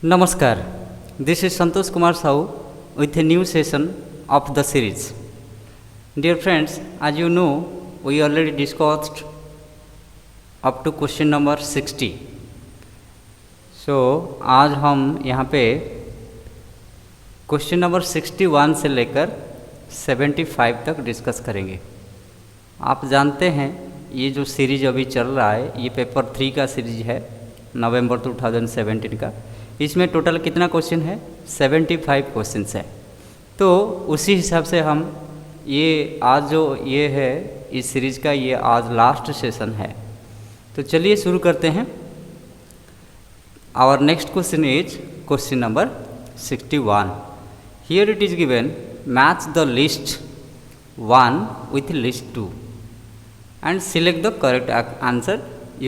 Namaskar, this is Santosh Kumar Sahu with a new session of the series. Dear friends, as you know, we already discussed up to question number 60. So, आज हम यहाँ पे question number 61 से लेकर 75 तक discuss करेंगे। आप जानते हैं ये जो सीरीज अभी चल रहा है ये पेपर 3 का सीरीज है नवंबर 2017 का। इसमें टोटल कितना क्वेश्चन है? 75 क्वेश्चंस है। तो उसी हिसाब से हम ये आज जो ये है इस सीरीज का ये आज लास्ट सेशन है। तो चलिए शुरू करते हैं। Our next question is question number 61। Here it is given match the list 1 with list 2 and select the correct answer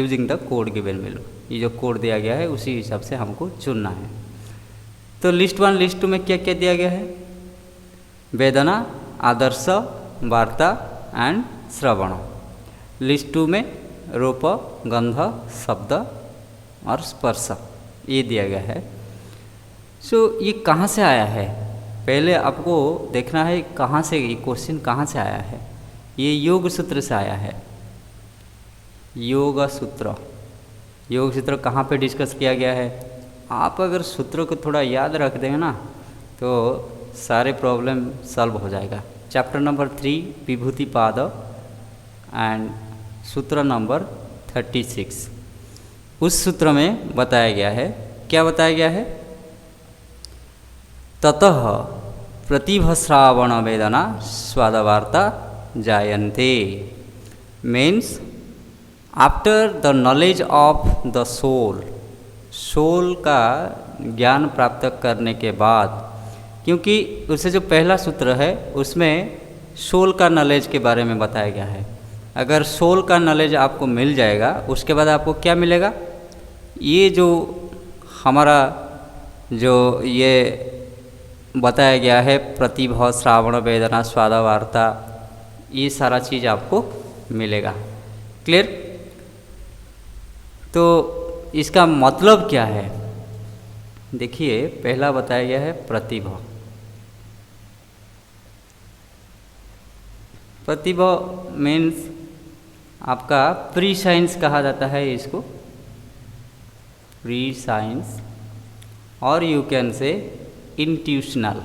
using the code given below। ये जो कोड दिया गया है उसी हिसाब से हमको चुनना है। तो लिस्ट 1 लिस्ट 2 में क्या क्या दिया गया है? वेदना, आदर्श, वार्ता एंड श्रवण। लिस्ट 2 में रूप, गंध, शब्द और स्पर्श ये दिया गया है। सो ये कहाँ से आया है? पहले आपको देखना है कहाँ से ये क्वेश्चन कहाँ से आया है। ये योग सूत्र से आया है। योग सूत्र कहाँ पे डिस्कस किया गया है? आप अगर सूत्रों को थोड़ा याद रख देंगे ना तो सारे प्रॉब्लम सॉल्व हो जाएगा। चैप्टर नंबर 3 विभूति पाद एंड सूत्र नंबर 36 उस सूत्र में बताया गया है। क्या बताया गया है? ततः प्रतिभश्रावण वेदना स्वादवार्ता जायन्ते means after the knowledge of the soul का ज्ञान प्राप्त करने के बाद, क्योंकि उससे जो पहला सूत्र है उसमें सोल का नॉलेज के बारे में बताया गया है। अगर सोल का नॉलेज आपको मिल जाएगा उसके बाद आपको क्या मिलेगा? ये जो हमारा जो ये बताया गया है प्रतिभा, श्रावण, वेदना, स्वाद, वार्ता, ये सारा चीज़ आपको मिलेगा। क्लियर? तो इसका मतलब क्या है? देखिए पहला बताया गया है प्रतिभा। प्रतिभा मीन्स आपका प्री साइंस कहा जाता है इसको, प्री साइंस, और you can say intuitional.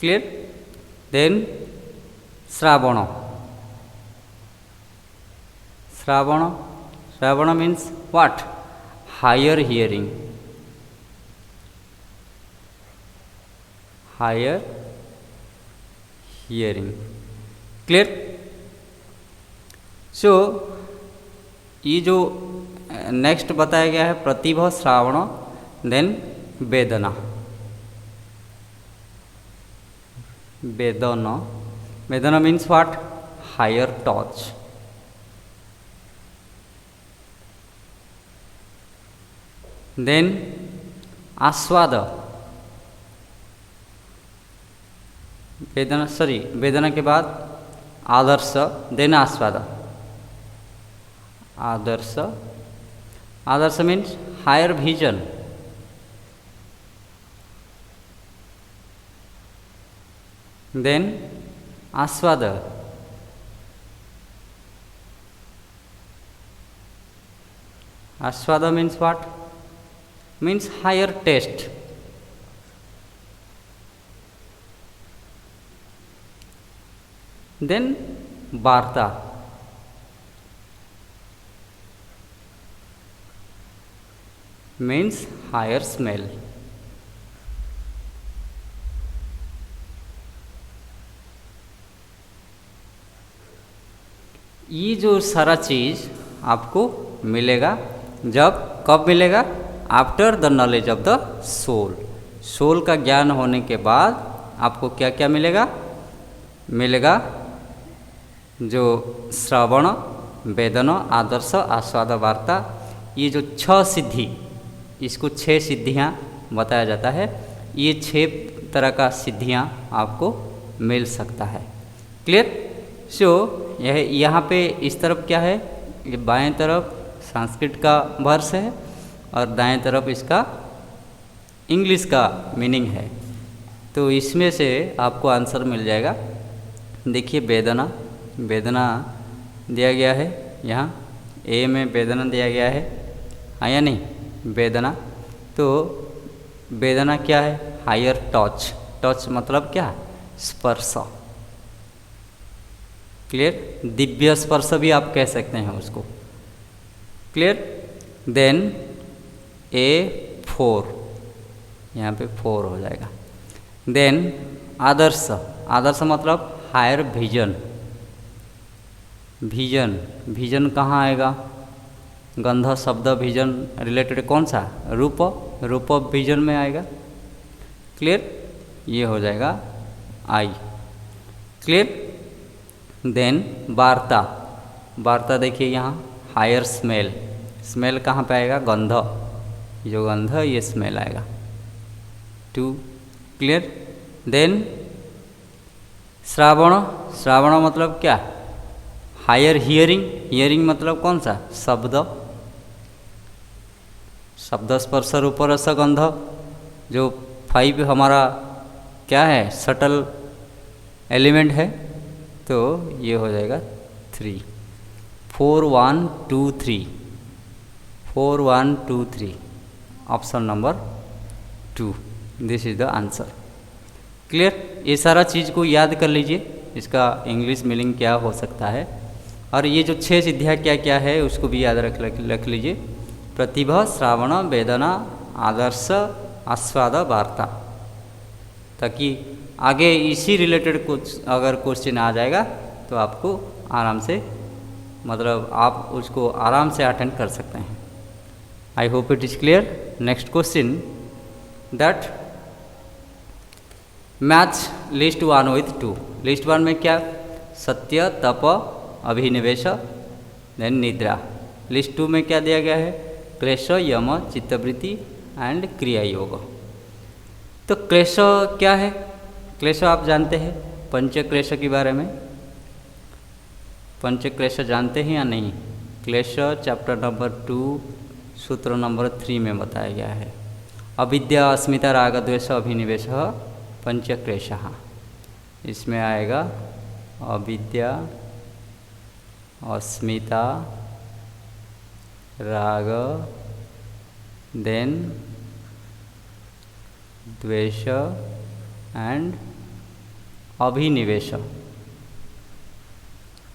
Clear? Then श्रावण means what? Higher hearing, clear? So ये जो नेक्स्ट बताया गया है प्रतिभा, श्रावण, देन वेदना means what? Higher touch, then आस्वाद, वेदना के बाद आदर्श, देन आस्वाद। आदर्श मीन्स हायर विजन, देन आस्वाद, means what? means higher taste, then varta means higher smell। ये जो सारा चीज़ आपको मिलेगा कब मिलेगा? After the knowledge of the soul का ज्ञान होने के बाद आपको क्या क्या मिलेगा? जो श्रवण, वेदना, आदर्श, आस्वाद, वार्ता, ये जो 6 सिद्धि, इसको 6 सिद्धियाँ बताया जाता है। ये 6 तरह का सिद्धियाँ आपको मिल सकता है। क्लियर? सो यह यहाँ पे इस तरफ क्या है? ये बाएं तरफ संस्कृत का वर्स है और दाएं तरफ इसका इंग्लिश का मीनिंग है। तो इसमें से आपको आंसर मिल जाएगा। देखिए वेदना, वेदना दिया गया है यहाँ ए में, वेदना दिया गया है, हाँ या नहीं, वेदना। तो वेदना क्या है? हायर टच, टच मतलब क्या? स्पर्श। क्लियर? दिव्य स्पर्श भी आप कह सकते हैं उसको। क्लियर? देन A4, यहाँ पे 4 हो जाएगा। देन आदर्श, आदर्श मतलब हायर विजन। विजन, विजन कहाँ आएगा? गंध शब्द विजन रिलेटेड कौन सा? रूप, रूप विजन में आएगा। क्लियर? ये हो जाएगा आई। क्लियर? देन वार्ता, वार्ता देखिए यहाँ हायर स्मेल, स्मेल कहाँ पे आएगा? गंध, जो गंध ये स्मेल आएगा। 2। क्लियर? देन श्रावण, श्रावण मतलब क्या? हायर हियरिंग, हियरिंग मतलब कौन सा? शब्द, शब्द स्पर्श रूप रस गंध, जो 5 हमारा क्या है? सटल एलिमेंट है। तो ये हो जाएगा 3। 4 1 2 3, 4 1 2 3, option number 2, this is the answer. Clear? ये सारा चीज़ को याद कर लीजिए, इसका इंग्लिश मीनिंग क्या हो सकता है, और ये जो 6 सिद्धियाँ क्या क्या है उसको भी याद रख लीजिए। प्रतिभा, श्रावण, वेदना, आदर्श, आस्वाद, वार्ता, ताकि आगे इसी रिलेटेड कुछ अगर क्वेश्चन आ जाएगा तो आपको आराम से, मतलब आप उसको आराम से अटेंड कर सकते हैं। आई hope it is clear. Next question, that match list 1 with 2। List 1 में क्या? सत्य, तप, अभिनिवेश, देन निद्रा। लिस्ट 2 में क्या दिया गया है? क्लेश, यम, चित्तवृत्ति एंड क्रिया योग। तो क्लेश क्या है? क्लेश आप जानते हैं पंच क्लेश के बारे में? पंच क्लेश जानते हैं या नहीं? क्लेश चैप्टर नंबर 2 सूत्र नंबर 3 में बताया गया है। अविद्या, अस्मिता, राग, द्वेष, अभिनिवेश, पंच क्लेश। इसमें आएगा अविद्या, अस्मिता, राग, देन द्वेष एंड अभिनिवेश।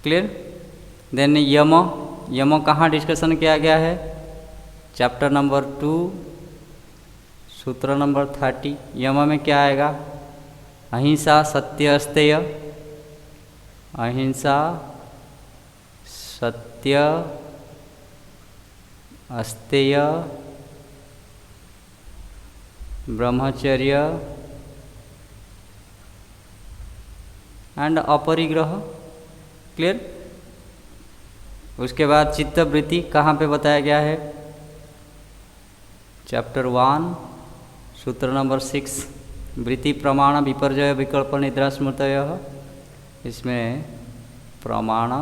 क्लियर? देन यम, यम कहाँ डिस्कशन किया गया है? चैप्टर नंबर 2 सूत्र नंबर 30। यम में क्या आएगा? अहिंसा, सत्य, अस्तेय, अहिंसा, सत्य, अस्तेय, ब्रह्मचर्य एंड अपरिग्रह। क्लियर? उसके बाद चित्तवृत्ति कहाँ पे बताया गया है? चैप्टर 1 सूत्र नंबर 6, वृत्ति, प्रमाण, विपर्जय, विकल्प, निद्रा, स्मृतय। इसमें प्रमाण,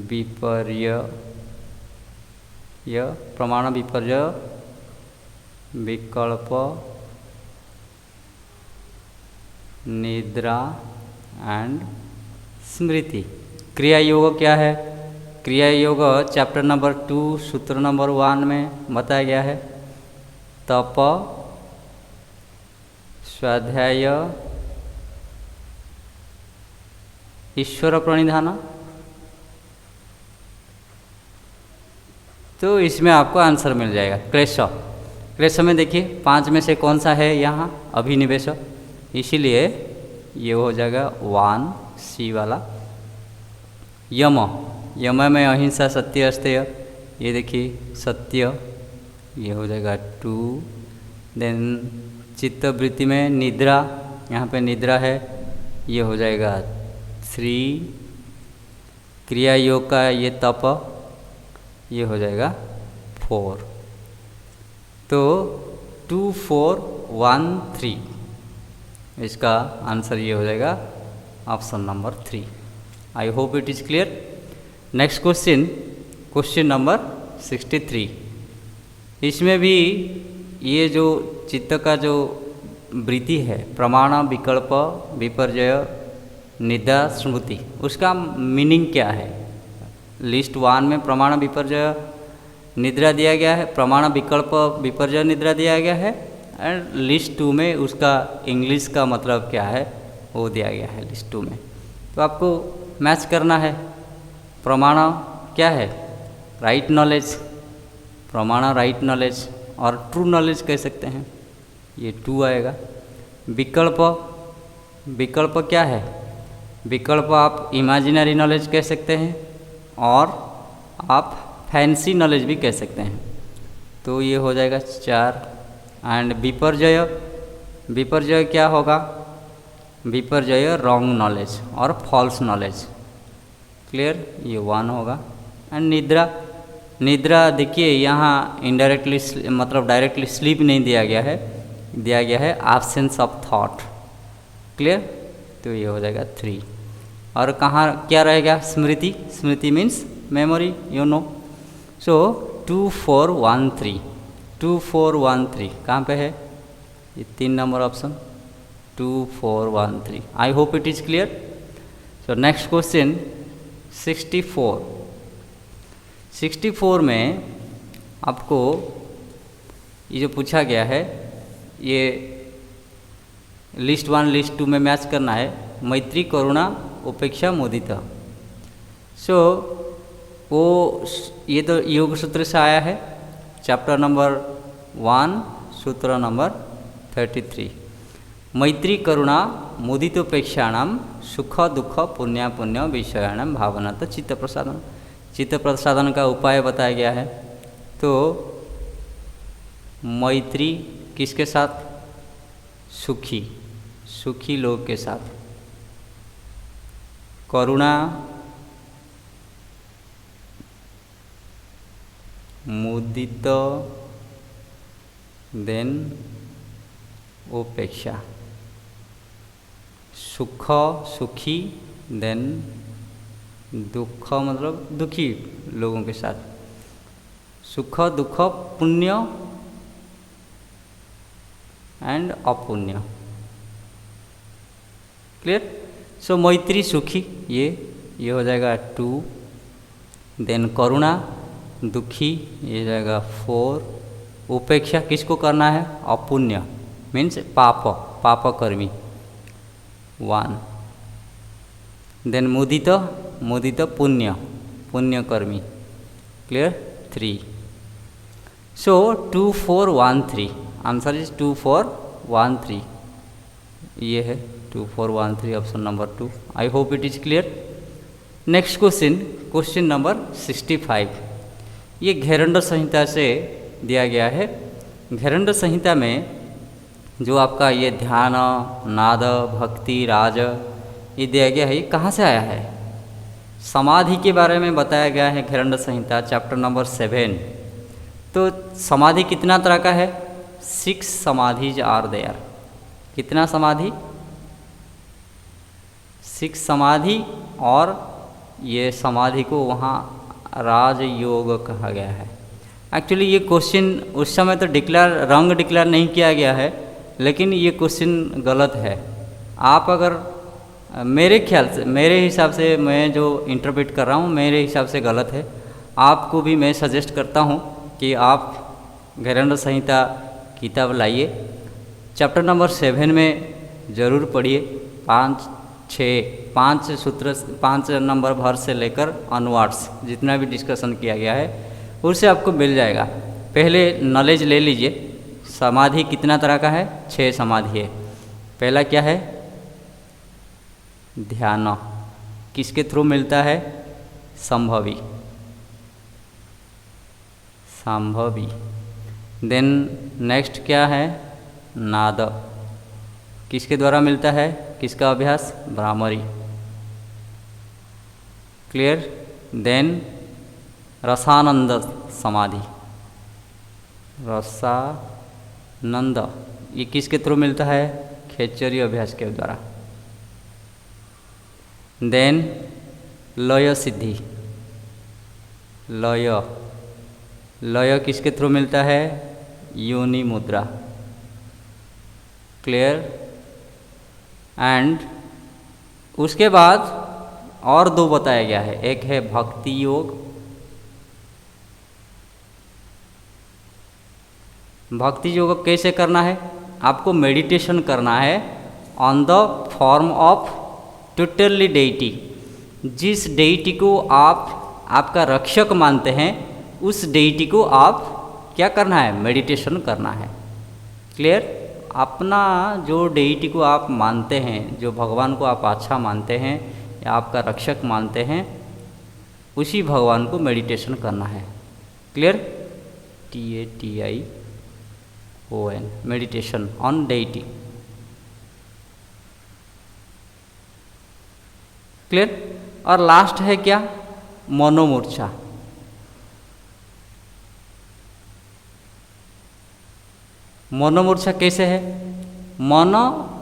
विपर्य, प्रमाण, विपर्य, विकल्प, निद्रा एंड स्मृति। क्रिया योग क्या है? क्रिया योग चैप्टर नंबर 2 सूत्र नंबर 1 में बताया गया है। तप, स्वाध्याय, ईश्वर प्रणिधान। तो इसमें आपको आंसर मिल जाएगा। क्लेश, क्लेश में देखिए 5 में से कौन सा है यहाँ? अभिनिवेश, इसीलिए ये हो जाएगा 1 सी वाला। यम, यम में अहिंसा, सत्य, अस्तेय, ये देखिए सत्य, ये हो जाएगा 2। देन चित्तवृत्ति में निद्रा, यहाँ पे निद्रा है, ये हो जाएगा 3। क्रिया योग का ये तप, ये हो जाएगा 4। तो 2 4 1 3, इसका आंसर ये हो जाएगा option number 3। I hope it is clear. Next question, question number 63। इसमें भी ये जो चित्त का जो वृत्ति है, प्रमाण, विकल्प, विपर्जय, निद्रा, स्मृति, उसका मीनिंग क्या है। लिस्ट 1 में प्रमाण, विपर्जय, निद्रा दिया गया है, प्रमाण, विकल्प, विपर्जय, निद्रा दिया गया है। एंड लिस्ट 2 में उसका इंग्लिश का मतलब क्या है वो दिया गया है लिस्ट 2 में। तो आपको मैच करना है। प्रमाण क्या है, राइट नॉलेज, प्रमाण राइट नॉलेज और ट्रू नॉलेज कह सकते हैं, ये 2 आएगा। विकल्प, विकल्प क्या है, विकल्प आप इमेजिनरी नॉलेज कह सकते हैं और आप फैंसी नॉलेज भी कह सकते हैं। तो ये हो जाएगा 4। एंड विपर्जय, विपर्जय क्या होगा, विपर्जय रॉन्ग नॉलेज और फॉल्स नॉलेज। क्लियर, ये 1 होगा। एंड निद्रा, निद्रा देखिए यहाँ इनडायरेक्टली मतलब डायरेक्टली स्लीप नहीं दिया गया है, दिया गया है एब्सेंस ऑफ थॉट। क्लियर, तो ये हो जाएगा 3। और कहाँ क्या रहेगा, स्मृति, स्मृति means memory, you know. So 2 4 1 3, 2 4 1 3 कहाँ पे है, ये 3 number option 2 4 1 3। I hope it is clear. So next question 64। 64 में आपको ये जो पूछा गया है, ये लिस्ट 1 लिस्ट 2 में मैच करना है। मैत्री, करुणा, उपेक्षा, मुदिता। सो वो ये तो योग सूत्र से आया है, चैप्टर नंबर 1 सूत्र नंबर 33। मैत्री, करुणा, मुदितोपेक्षाणाम, सुख दुख, पुण्य पुण्य विषयाणाम भावना तो चित्त प्रसादन। चित्त प्रसादन का उपाय बताया गया है। तो मैत्री किसके साथ, सुखी, सुखी लोग के साथ। करुणा, मुदित, देन उपेक्षा। सुख, सुखी, देन दुख मतलब दुखी लोगों के साथ। सुख दुख, पुण्य एंड अपुण्य। क्लियर। सो मैत्री सुखी, ये हो जाएगा 2। देन करुणा दुखी, ये जाएगा 4। उपेक्षा किसको करना है, अपुण्य मीन्स पाप, पापकर्मी 1। देन मुदित, मुदित पुण्य, पुण्यकर्मी। क्लियर 3। So 2 4 1 3 answer is 2 4 1 3। ये है 2 4 1 3 option number 2। I hope it is clear. Next question, question number 65। ये घेरंड संहिता से दिया गया है। घेरंड संहिता में जो आपका ये ध्यान, नाद, भक्ति, राज ये दिया गया है, ये कहाँ से आया है। समाधि के बारे में बताया गया है घेरंड संहिता चैप्टर नंबर 7। तो समाधि कितना तरह का है, 6 समाधिज आर देयर। कितना समाधि, 6 समाधि। और ये समाधि को वहाँ राजयोग कहा गया है। एक्चुअली ये क्वेश्चन उस समय तो रंग डिक्लेयर नहीं किया गया है, लेकिन ये क्वेश्चन गलत है। आप अगर मेरे ख्याल से, मेरे हिसाब से, मैं जो इंटरप्रेट कर रहा हूँ मेरे हिसाब से गलत है। आपको भी मैं सजेस्ट करता हूँ कि आप घेरंड संहिता किताब लाइए, चैप्टर नंबर 7 में ज़रूर पढ़िए। 5 सूत्र, 5 नंबर भर से लेकर ऑनवर्ड्स जितना भी डिस्कशन किया गया है उससे आपको मिल जाएगा। पहले नॉलेज ले लीजिए, समाधि कितना तरह का है, 6 समाधि है। पहला क्या है, ध्यान, किसके थ्रू मिलता है, संभवी, संभवी। देन नेक्स्ट क्या है, नाद, किसके द्वारा मिलता है, किसका अभ्यास, भ्रामरी। क्लियर। देन रसानंद समाधि, रसानंद, ये किसके थ्रू मिलता है, खेचरी अभ्यास के द्वारा। देन लय सिद्धि, लय, लय किसके थ्रू मिलता है? योनि मुद्रा। क्लियर? एंड उसके बाद और दो बताया गया है, एक है भक्ति योग। भक्ति योग कैसे करना है? आपको मेडिटेशन करना है on the form of totally deity. जिस डेइटी को आप आपका रक्षक मानते हैं, उस डेइटी को आप क्या करना है? मेडिटेशन करना है। क्लियर? अपना जो डेइटी को आप मानते हैं, जो भगवान को आप अच्छा मानते हैं या आपका रक्षक मानते हैं, उसी भगवान को मेडिटेशन करना है। Clear? TATION, meditation on deity. Clear? और लास्ट है क्या? मनोमूर्छा। मनोमूर्छा कैसे है? मन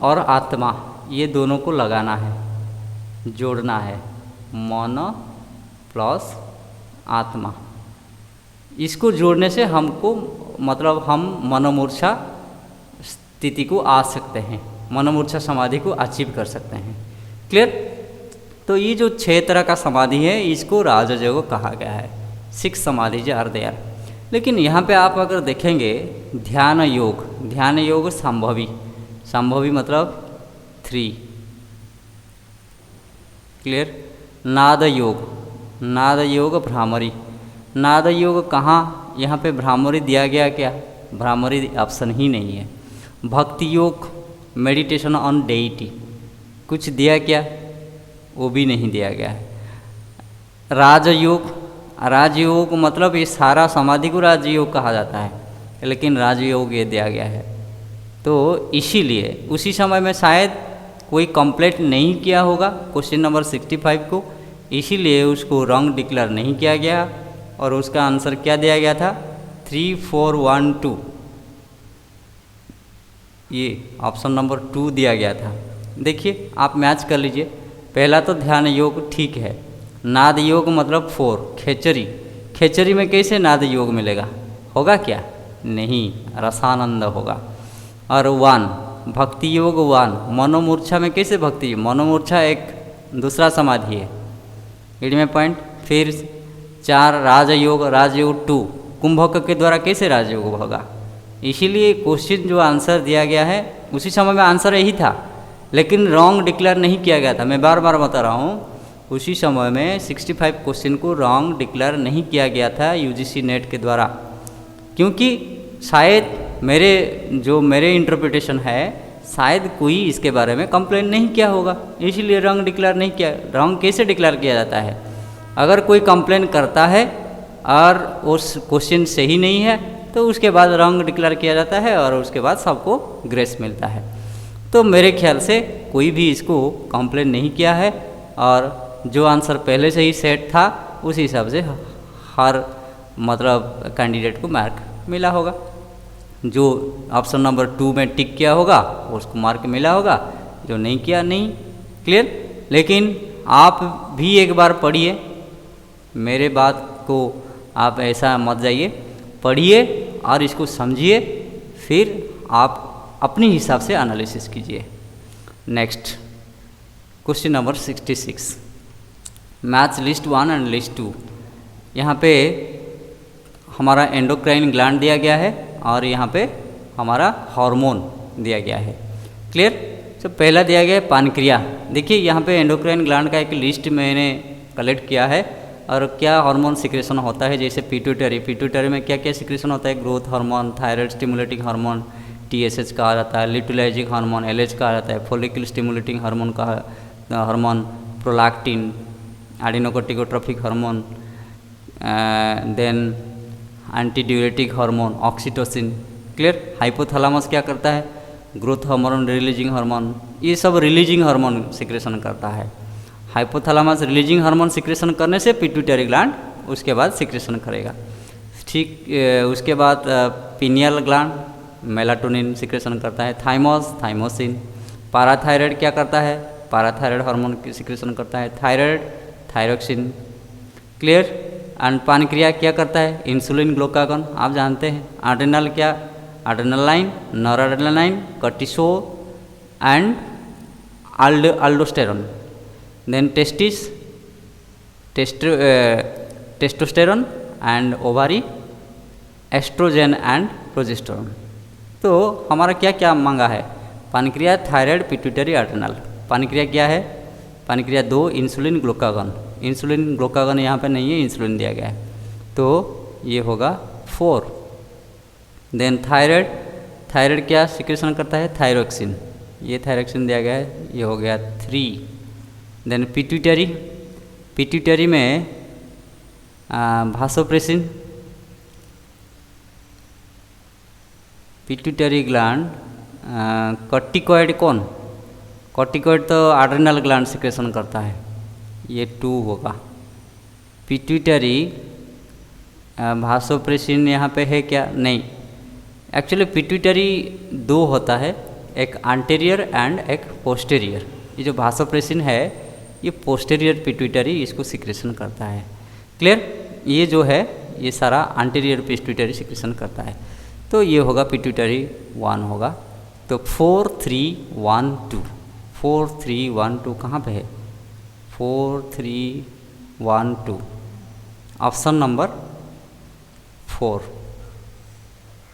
और आत्मा ये दोनों को लगाना है, जोड़ना है। मन प्लस आत्मा, इसको जोड़ने से हमको मतलब हम मनोमूर्छा स्थिति को आ सकते हैं, मनोमूर्छा समाधि को अचीव कर सकते हैं। क्लियर? तो ये जो 6 तरह का समाधि है, इसको राजयोग कहा गया है। 6 समाधि आर देयर। लेकिन यहाँ पे आप अगर देखेंगे ध्यान योग, ध्यान योग संभवी, संभवी मतलब 3। क्लियर? नाद योग, नाद योग भ्रामरी। नाद योग कहाँ? यहाँ पे भ्रामरी दिया गया क्या? भ्रामरी ऑप्शन ही नहीं है। भक्ति योग, मेडिटेशन ऑन डेइटी, कुछ दिया क्या? वो भी नहीं दिया गया है। राजयोग, राजयोग मतलब ये सारा समाधि को राजयोग कहा जाता है, लेकिन राजयोग ये दिया गया है। तो इसीलिए उसी समय में शायद कोई कंप्लीट नहीं किया होगा क्वेश्चन नंबर 65 को, इसीलिए उसको रॉन्ग डिक्लेयर नहीं किया गया और उसका आंसर क्या दिया गया था? 3, 4, 1, 2, ये ऑप्शन नंबर 2 दिया गया था। देखिए आप मैच कर लीजिए। पहला तो ध्यान योग ठीक है, नाद योग मतलब 4, खेचरी, खेचरी में कैसे नाद योग मिलेगा? होगा क्या? नहीं, रसानंद होगा। और 1 भक्ति योग 1, मनोमूर्छा में कैसे भक्ति? मनोमूर्छा एक दूसरा समाधि है, इड में पॉइंट। फिर 4 राजयोग, राजयोग 2, कुंभक के द्वारा कैसे राजयोग होगा? इसीलिए क्वेश्चन जो आंसर दिया गया है उसी समय में आंसर यही था, लेकिन रॉन्ग डिक्लेयर नहीं किया गया था। मैं बार बार बता रहा हूँ, उसी समय में 65 क्वेश्चन को रॉन्ग डिक्लेयर नहीं किया गया था यूजीसी नेट के द्वारा, क्योंकि शायद मेरे इंटरप्रिटेशन है, शायद कोई इसके बारे में कंप्लेन नहीं किया होगा, इसीलिए रॉन्ग डिक्लेयर नहीं किया। रॉन्ग कैसे डिक्लेयर किया जाता है? अगर कोई कंप्लेन करता है और उस क्वेश्चन सही नहीं है तो उसके बाद रॉन्ग डिक्लेयर किया जाता है और उसके बाद सबको ग्रेस मिलता है। तो मेरे ख्याल से कोई भी इसको कंप्लेन नहीं किया है और जो आंसर पहले से ही सेट था उसी हिसाब से हर मतलब कैंडिडेट को मार्क मिला होगा। जो ऑप्शन नंबर 2 में टिक किया होगा उसको मार्क मिला होगा, जो नहीं किया नहीं। क्लियर? लेकिन आप भी एक बार पढ़िए, मेरे बात को आप ऐसा मत जाइए, पढ़िए और इसको समझिए, फिर आप अपनी हिसाब से एनालिसिस कीजिए। Next question number 66, match list 1 and list 2। यहाँ पे हमारा एंडोक्राइन ग्लैंड दिया गया है और यहाँ पे हमारा हार्मोन दिया गया है। क्लियर? तो पहला दिया गया है पानक्रिया। देखिए यहाँ पे एंडोक्राइन ग्लैंड का एक लिस्ट मैंने कलेक्ट किया है और क्या हार्मोन सिक्रेशन होता है। जैसे पिट्यूटरी, पिट्यूटरी में क्या क्या सिक्रेशन होता है? Growth hormone, thyroid stimulating hormone TSH कहा जाता है, लिटुलाइजिंग हार्मोन LH कहा जाता है, फॉलिकल स्टिमुलेटिंग हार्मोन का hormone prolactin, adrenocorticotrophic hormone, then antidiuretic hormone oxytocin. Clear? Hypothalamus क्या करता है? ग्रोथ हार्मोन, रिलीजिंग हार्मोन, ये सब रिलीजिंग हार्मोन सिक्रेशन करता है। हाइपोथैलेमस रिलीजिंग हार्मोन सिक्रेशन करने से पिट्यूटरी ग्लैंड उसके बाद सिक्रेशन करेगा। ठीक, उसके बाद पिनियल ग्लैंड मेलाटोनिन सिक्रेशन करता है। Thymus, thymosin. पैराथायराइड क्या करता है? पैराथायराइड हार्मोन की सिक्रेशन करता है। Thyroid, thyroxine. क्लियर? एंड पानक्रिया क्या करता है, इंसुलिन ग्लूकागॉन आप जानते हैं। एड्रिनल क्या, adrenaline, noradrenaline, cortisol and aldosterone. Then testis, testosterone and ovary, oestrogen and progesterone. तो हमारा क्या क्या मांगा है, pancreas, thyroid, pituitary, adrenal. Pancreas क्या है, pancreas 2 insulin glucagon. Insulin glucagon यहाँ पे नहीं है, इंसुलिन दिया गया है, तो ये होगा 4। देन थायराइड, थायराइड क्या सिक्रेशन करता है, थायरोक्सिन, ये थायरोक्सिन दिया गया है, ये हो गया 3। देन पिट्यूटरी, पिट्यूटरी में भासोप्रेसिन, पिट्यूटरी ग्लैंड, कॉर्टिकॉइड कौन, कॉर्टिकॉइड तो एड्रिनल ग्लैंड सिक्रेशन करता है, ये 2 होगा। पिट्यूटरी, भासोप्रेसिन यहाँ पे है क्या, नहीं। एक्चुअली पिट्यूटरी 2 होता है, एक एंटीरियर एंड एक पोस्टीरियर। ये जो भासोप्रेसिन है ये पोस्टीरियर पिट्यूटरी इसको सिक्रेशन करता है। क्लियर, ये जो है ये सारा एंटीरियर पिट्यूटरी सिक्रेशन करता है, तो ये होगा पिट्यूटरी 1 होगा। तो 4 3 1 2, 4 3 1 2 कहाँ पे है, 4 3 1 2, option number 4।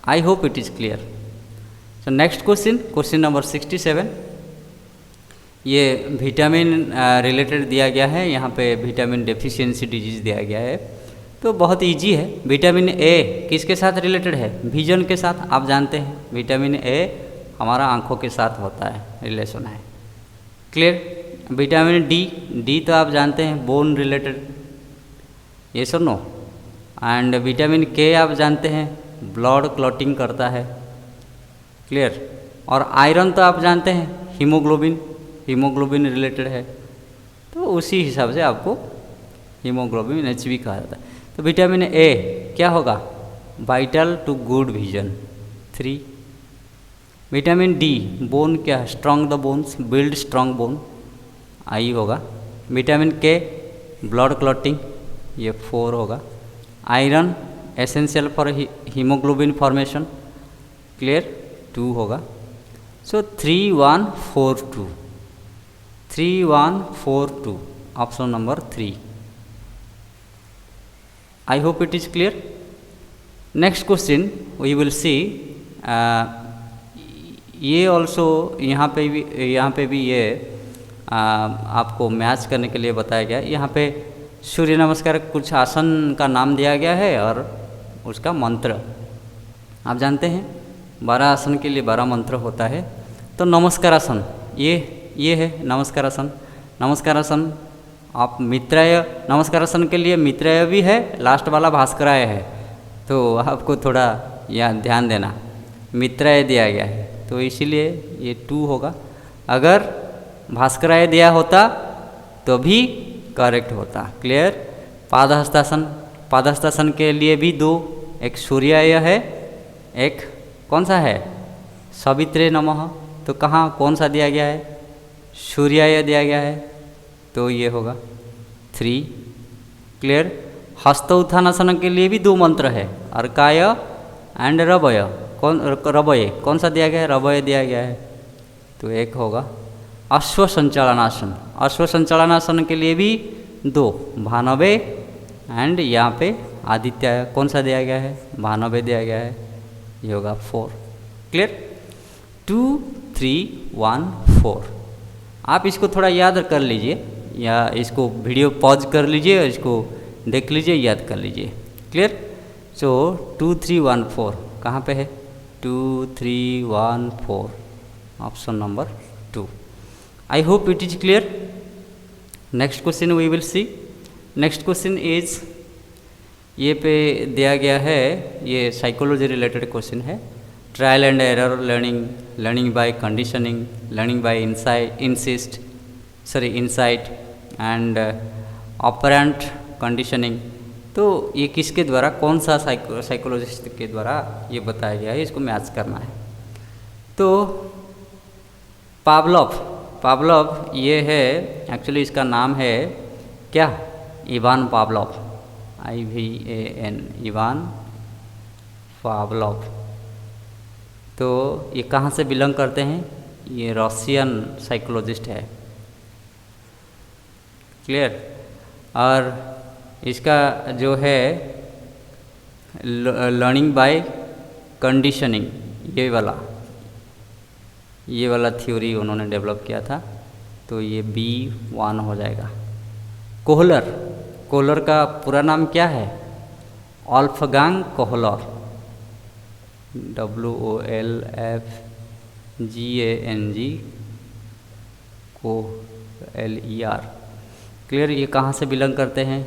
I hope it is clear. So next question, question number 67। ये विटामिन रिलेटेड दिया गया है, यहाँ पे विटामिन डेफिशिएंसी डिजीज दिया गया है, तो बहुत इजी है। विटामिन ए किसके साथ रिलेटेड है, विजन के साथ, आप जानते हैं विटामिन ए हमारा आँखों के साथ होता है, रिलेशन है। क्लियर। विटामिन डी, डी तो आप जानते हैं बोन रिलेटेड, ये सब नो। एंड विटामिन के आप जानते हैं ब्लड क्लॉटिंग करता है। क्लियर। और आयरन तो आप जानते हैं हीमोग्लोबिन, हीमोग्लोबिन रिलेटेड है, तो उसी हिसाब से आपको हीमोग्लोबिन HB कहा जाता है। तो विटामिन ए क्या होगा, vital to good vision 3। Vitamin D, bone क्या है, strong the bones, build strong bone, I होगा। विटामिन के ब्लड क्लॉटिंग, ये 4 होगा। Iron essential for haemoglobin formation, clear, 2 होगा। So 3 1 4 2, 3 1 4 2, option number 3। I hope it is clear. Next question we will see, ये also यहाँ पे भी ये आपको मैच करने के लिए बताया गया। यहाँ पे सूर्य नमस्कार कुछ आसन का नाम दिया गया है और उसका मंत्र आप जानते हैं, 12 आसन के लिए 12 मंत्र होता है। तो नमस्कारासन ये है नमस्कारासन। नमस्कारासन आप मित्राय, नमस्कारासन के लिए मित्राय भी है, लास्ट वाला भास्कराय है, तो आपको थोड़ा यहाँ ध्यान देना, मित्राय दिया गया है तो इसीलिए ये 2 होगा। अगर भास्कराय दिया होता तो भी करेक्ट होता। क्लियर। पादहस्तासन, पादहस्तासन के लिए भी 2, एक सूर्याय है, एक कौन सा है, सवित्रे नमः, तो कहाँ कौन सा दिया गया है, सूर्याय दिया गया है, तो ये होगा 3। क्लियर। हस्त उत्थानासन के लिए भी 2 मंत्र है, अर्काय एंड रवय, रवय कौन सा दिया गया है, रवय दिया गया है, तो 1 होगा। अश्व संचालनासन, अश्व संचालनासन के लिए भी 2, भानवे एंड यहाँ पे आदित्य कौन सा दिया गया है, भानवे दिया गया है, ये होगा 4। क्लियर। 2 3 1 4। आप इसको थोड़ा याद कर लीजिए या इसको वीडियो पॉज कर लीजिए और इसको देख लीजिए, याद कर लीजिए। क्लियर। सो 2 3 1 4 कहाँ पे है, 2 3 1 4, option number 2। I hope it is clear. Next question we will see. Next question is, ये पे दिया गया है, ये साइकोलॉजी रिलेटेड क्वेश्चन है। Trial and error learning, learning by conditioning, learning by insight and operant conditioning. तो ये किसके द्वारा, कौन सा साइकोलॉजिस्ट के द्वारा ये बताया गया है, इसको मैच करना है। तो पावलोव ये है, एक्चुअली इसका नाम है क्या, Ivan Pavlov. IVAN, Ivan Pavlov. तो ये कहाँ से बिलोंग करते हैं? ये रशियन साइकोलॉजिस्ट है। क्लियर। और इसका जो है लर्निंग बाय कंडीशनिंग, ये वाला थ्योरी उन्होंने डेवलप किया था। तो ये B1 हो जाएगा। कोहलर का पूरा नाम क्या है? Wolfgang Kohler, WOLFGANG KOHLER। Clear. ये कहाँ से बिलोंग करते हैं?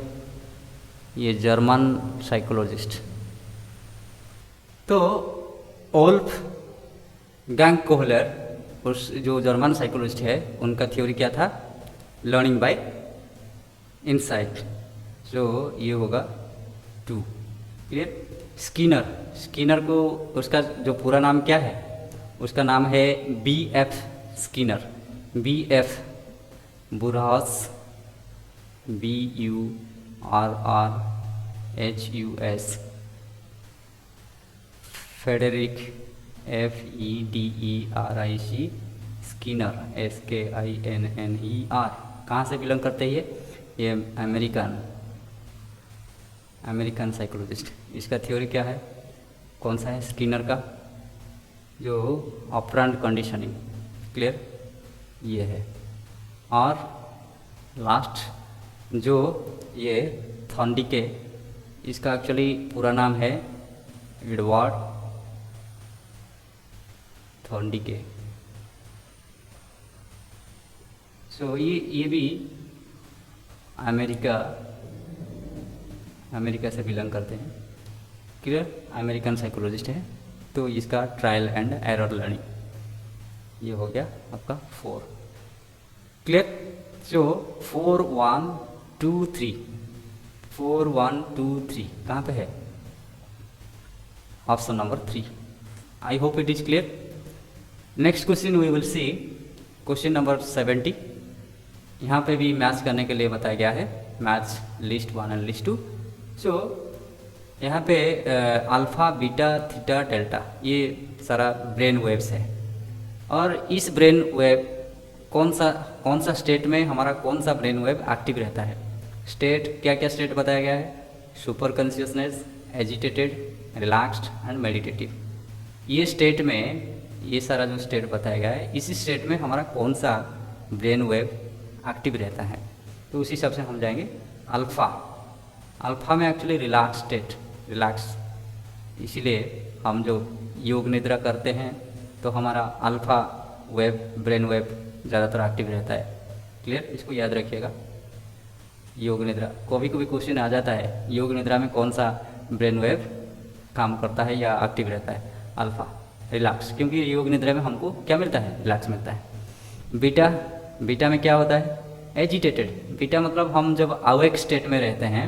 ये जर्मन साइकोलॉजिस्ट। तो वोल्फगांग कोहलर, उस जो जर्मन साइकोलॉजिस्ट है, उनका थ्योरी क्या था? Learning by insight. जो ये होगा 2। क्लियर। स्किनर को उसका जो पूरा नाम क्या है? उसका नाम है BF Skinner. BF बुरहास, BURRHUS, फेडेरिक FEDERIC Skinner SKINNER। कहाँ से बिलोंग करते हैं ये अमेरिकन साइकोलॉजिस्ट। इसका थ्योरी क्या है? कौन सा है? स्किनर का जो ऑपरेंट कंडीशनिंग। क्लियर। ये है। और लास्ट जो ये थॉर्नडिके, इसका एक्चुअली पूरा नाम है एडवर्ड थॉर्नडिके। सो ये भी अमेरिका से बिलोंग करते हैं। क्लियर। अमेरिकन साइकोलॉजिस्ट है। तो इसका ट्रायल एंड एरर लर्निंग, ये हो गया आपका 4। क्लियर। जो 4 1 2 3 4 1 2 3 कहाँ पे है? Option number 3। I hope it is clear. Next question we will see question number 70। यहाँ पे भी मैच करने के लिए बताया गया है, मैच लिस्ट 1 एंड लिस्ट 2। सो यहाँ पे अल्फ़ा बीटा थीटा डेल्टा ये सारा ब्रेन वेव्स है। और इस ब्रेन वेव कौन सा स्टेट में हमारा कौन सा ब्रेन वेव एक्टिव रहता है? स्टेट क्या क्या स्टेट बताया गया है? Super consciousness, agitated, relaxed and meditative. ये स्टेट में ये सारा जो स्टेट बताया गया है, इसी स्टेट में हमारा कौन सा ब्रेन वेव एक्टिव रहता है? तो उसी हिसाब से हम जाएंगे। अल्फ़ा में एक्चुअली रिलैक्स, इसीलिए हम जो योग निद्रा करते हैं तो हमारा अल्फ़ा ब्रेन वेव ज़्यादातर एक्टिव रहता है। क्लियर। इसको याद रखिएगा। योग निद्रा कभी क्वेश्चन आ जाता है, योग निद्रा में कौन सा ब्रेन वेव काम करता है या एक्टिव रहता है? अल्फ़ा, रिलैक्स, क्योंकि योग निद्रा में हमको क्या मिलता है? रिलैक्स मिलता है। बीटा में क्या होता है? एजिटेटेड। बीटा मतलब हम जब अवेक स्टेट में रहते हैं,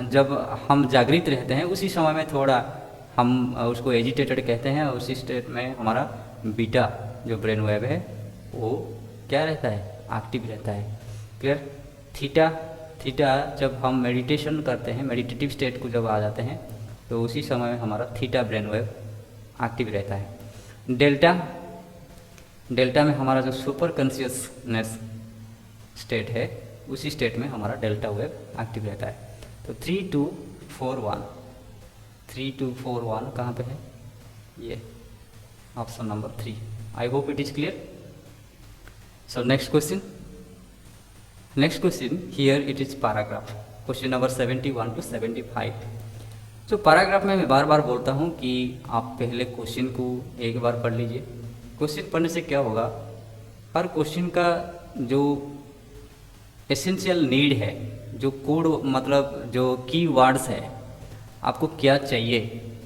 जब हम जागृत रहते हैं, उसी समय में थोड़ा हम उसको एजिटेटेड कहते हैं। उसी स्टेट में हमारा बीटा जो ब्रेन वेव है वो क्या रहता है? एक्टिव रहता है। क्लियर। थीटा जब हम मेडिटेशन करते हैं, मेडिटेटिव स्टेट को जब आ जाते हैं, तो उसी समय में हमारा थीटा ब्रेन वेव एक्टिव रहता है। डेल्टा में हमारा जो सुपर कॉन्शियसनेस स्टेट है, उसी स्टेट में हमारा डेल्टा वेव एक्टिव रहता है। तो 3 2 4 1 कहाँ पे है? ये option number 3। I hope it is clear. So next question here it is paragraph, question number 71 to 75। तो पैराग्राफ में मैं बार बार बोलता हूँ कि आप पहले क्वेश्चन को एक बार पढ़ लीजिए। क्वेश्चन पढ़ने से क्या होगा? हर क्वेश्चन का जो एसेंशियल नीड है, जो कोड मतलब जो की वर्ड्स है, आपको क्या चाहिए,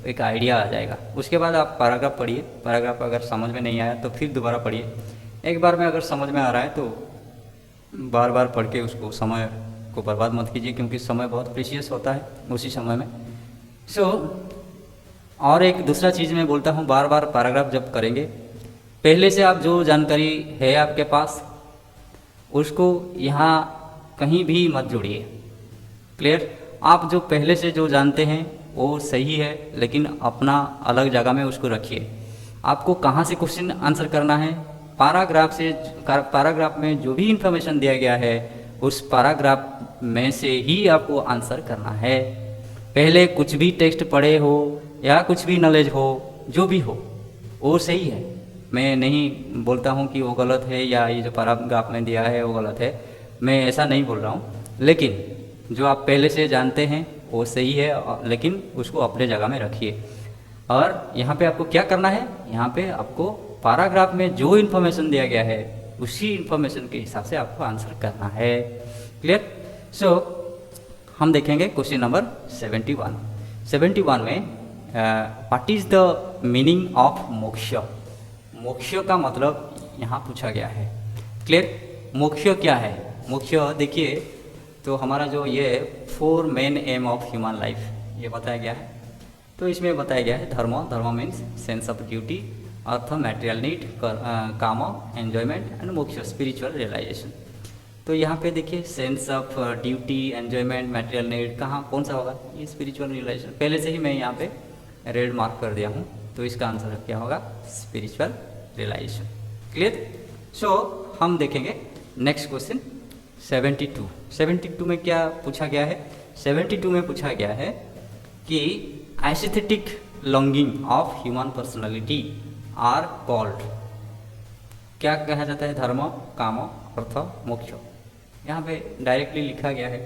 एक आइडिया आ जाएगा। उसके बाद आप पैराग्राफ पढ़िए। पैराग्राफ अगर समझ में नहीं आया तो फिर दोबारा पढ़िए। एक बार में अगर समझ में आ रहा है तो बार बार पढ़ के उसको समय को बर्बाद मत कीजिए, क्योंकि समय बहुत प्रीशियस होता है उसी समय में। और एक दूसरा चीज़ मैं बोलता हूँ, बार बार पैराग्राफ जब करेंगे, पहले से आप जो जानकारी है आपके पास उसको यहाँ कहीं भी मत जोड़िए। क्लियर। आप जो पहले से जो जानते हैं वो सही है, लेकिन अपना अलग जगह में उसको रखिए। आपको कहाँ से क्वेश्चन आंसर करना है, पैराग्राफ में जो भी इंफॉर्मेशन दिया गया है उस पैराग्राफ में से ही आपको आंसर करना है। पहले कुछ भी टेक्स्ट पढ़े हो या कुछ भी नॉलेज हो, जो भी हो वो सही है। मैं नहीं बोलता हूँ कि वो गलत है या ये जो पैराग्राफ में दिया है वो गलत है, मैं ऐसा नहीं बोल रहा हूँ। लेकिन जो आप पहले से जानते हैं वो सही है, लेकिन उसको अपने जगह में रखिए। और यहाँ पे आपको क्या करना है, यहाँ पे आपको पैराग्राफ में जो इन्फॉर्मेशन दिया गया है उसी इन्फॉर्मेशन के हिसाब से आपको आंसर करना है। क्लियर? सो हम देखेंगे क्वेश्चन नंबर 71 में what is the meaning of मोक्ष। मोक्ष का मतलब यहाँ पूछा गया है। क्लियर? मोक्ष क्या है? मोक्ष देखिए तो हमारा जो ये 4 main M of human life ये बताया गया है। तो इसमें बताया गया है धर्म means sense of duty, earth material need, काम एंजॉयमेंट एंड मोक्ष स्पिरिचुअल रियलाइजेशन। तो यहाँ पे देखिए sense of duty, enjoyment, material need कहाँ कौन सा होगा, ये स्पिरिचुअल रियलाइजेशन। पहले से ही मैं यहाँ पे रेड मार्क कर दिया हूँ, तो इसका आंसर क्या होगा, स्पिरिचुअल रियलाइजेशन। क्लियर? सो हम देखेंगे नेक्स्ट क्वेश्चन 72 में क्या पूछा गया है। 72 में पूछा गया है कि aesthetic longing of human personality are called. क्या कहा जाता है, धर्म, काम, अर्थ, मोक्ष। यहाँ पे डायरेक्टली लिखा गया है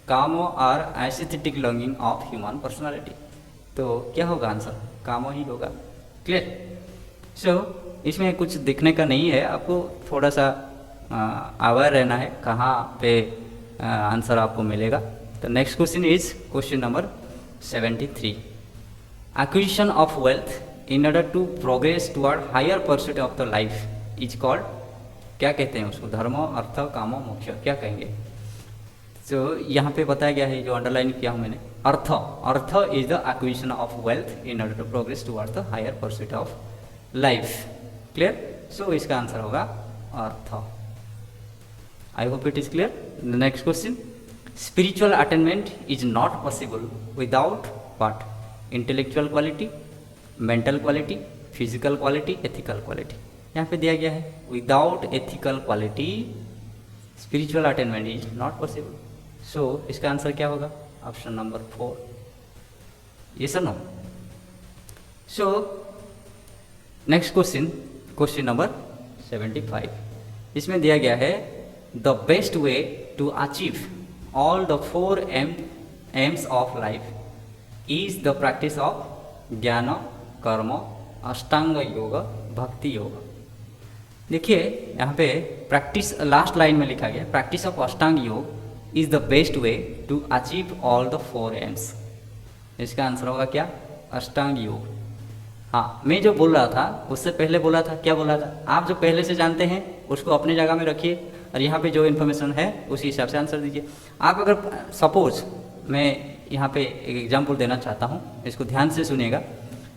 काम are aesthetic longing of human personality. तो क्या होगा आंसर, काम ही होगा। क्लियर? सो इसमें कुछ दिखने का नहीं है, आपको थोड़ा सा अवेयर रहना है कहाँ पे आंसर आपको मिलेगा। तो next question is question number 73। Acquisition of wealth in order to progress toward higher pursuit of the life is called. क्या कहते हैं उसको, धर्म, अर्थ, काम, मोक्ष, क्या कहेंगे। तो यहाँ पे बताया गया है, जो अंडरलाइन किया हूँ मैंने, artha is the acquisition of wealth in order to progress toward the higher pursuit of life. Clear? So इसका आंसर होगा artha. I hope it is clear. The next question, spiritual attainment is not possible without what, intellectual quality, mental quality, physical quality, ethical quality. यहाँ पे दिया गया है without ethical quality spiritual attainment is not possible. So इसका answer क्या होगा, option number 4। ये sir no. So next question number 75। इसमें दिया गया है the best way to achieve all the 4 aims of life is the practice of gyan, karma, अष्टांग योग, भक्ति योग। देखिए यहाँ पे प्रैक्टिस लास्ट लाइन में लिखा गया, practice of ashtang yoga is the best way to achieve all the 4 aims. इसका आंसर होगा क्या, अष्टांग योग। हाँ, मैं जो बोल रहा था उससे पहले बोला था, क्या बोला था, आप जो पहले से जानते हैं उसको अपने जगह में रखिए और यहाँ पे जो इन्फॉर्मेशन है उसी हिसाब से आंसर दीजिए। आप अगर सपोज, मैं यहाँ पे एक एग्जाम्पल देना चाहता हूँ, इसको ध्यान से सुनिएगा।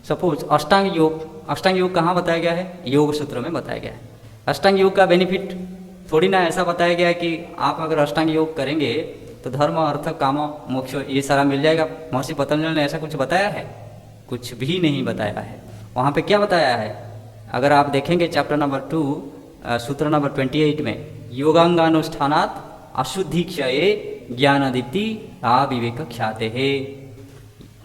सपोज अष्टांग योग कहाँ बताया गया है, योग सूत्र में बताया गया है। अष्टांग योग का बेनिफिट थोड़ी ना ऐसा बताया गया है कि आप अगर अष्टांग योग करेंगे तो धर्म, अर्थ, काम, मोक्ष ये सारा मिल जाएगा। महर्षि पतंजलि ने ऐसा कुछ बताया है, कुछ भी नहीं बताया है। वहाँ पे क्या बताया है, अगर आप देखेंगे चैप्टर नंबर 2 सूत्र नंबर 28 में, योगांगानुष्ठानात् अशुद्धि क्षये ज्ञानादिति अविवेक ख्याते है।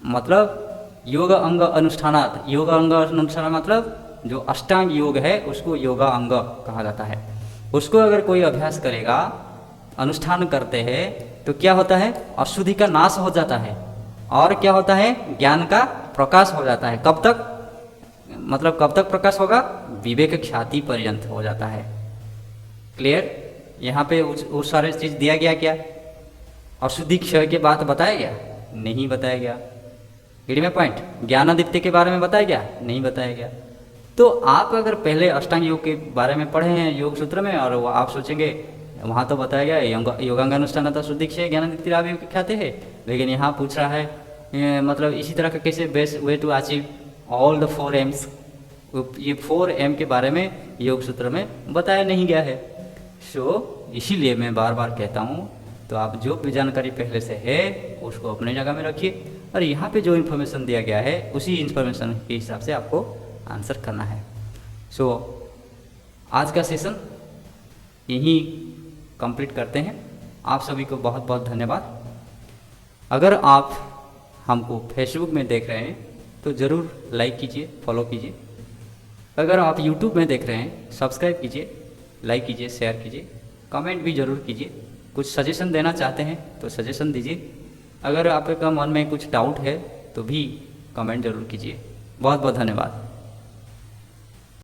मतलब योग अंग अनुष्ठानात्, योग अंग अनुष्ठान मतलब जो अष्टांग योग है उसको योगा अंग कहा जाता है। उसको अगर कोई अभ्यास करेगा, अनुष्ठान करते हैं तो क्या होता है, अशुद्धि का नाश हो जाता है और क्या होता है, ज्ञान का प्रकाश हो जाता है। कब तक, मतलब कब तक प्रकाश होगा, विवेक ख्याति पर्यंत हो जाता है। क्लियर? यहाँ पे उस सारे चीज दिया गया, क्या अशुद्धि क्षय के बात बताया गया, नहीं बताया गया। गेट में पॉइंट। ज्ञानादित्य के बारे में बताया गया, नहीं बताया गया। तो आप अगर पहले अष्टांग योग के बारे में पढ़े हैं योग सूत्र में, और वो आप सोचेंगे वहाँ तो बताया गया योगांगानुष्ठान तो शुद्धि क्षय ज्ञानादित्य अविवेक ख्याते है, लेकिन यहाँ पूछ रहा है मतलब इसी तरह का कैसे best way to achieve all the 4 aims. ये 4 एम के बारे में योग सूत्र में बताया नहीं गया है। सो इसीलिए मैं बार बार कहता हूँ तो आप जो भी जानकारी पहले से है उसको अपने जगह में रखिए और यहाँ पे जो इन्फॉर्मेशन दिया गया है उसी इन्फॉर्मेशन के हिसाब से आपको आंसर करना है। सो आज का सेशन यहीं कंप्लीट करते हैं। आप सभी को बहुत बहुत धन्यवाद। अगर आप हमको फेसबुक में देख रहे हैं तो ज़रूर लाइक कीजिए, फॉलो कीजिए। अगर आप यूट्यूब में देख रहे हैं सब्सक्राइब कीजिए, लाइक कीजिए, शेयर कीजिए, कमेंट भी ज़रूर कीजिए। कुछ सजेशन देना चाहते हैं तो सजेशन दीजिए। अगर आपका मन में कुछ डाउट है तो भी कमेंट ज़रूर कीजिए। बहुत बहुत धन्यवाद।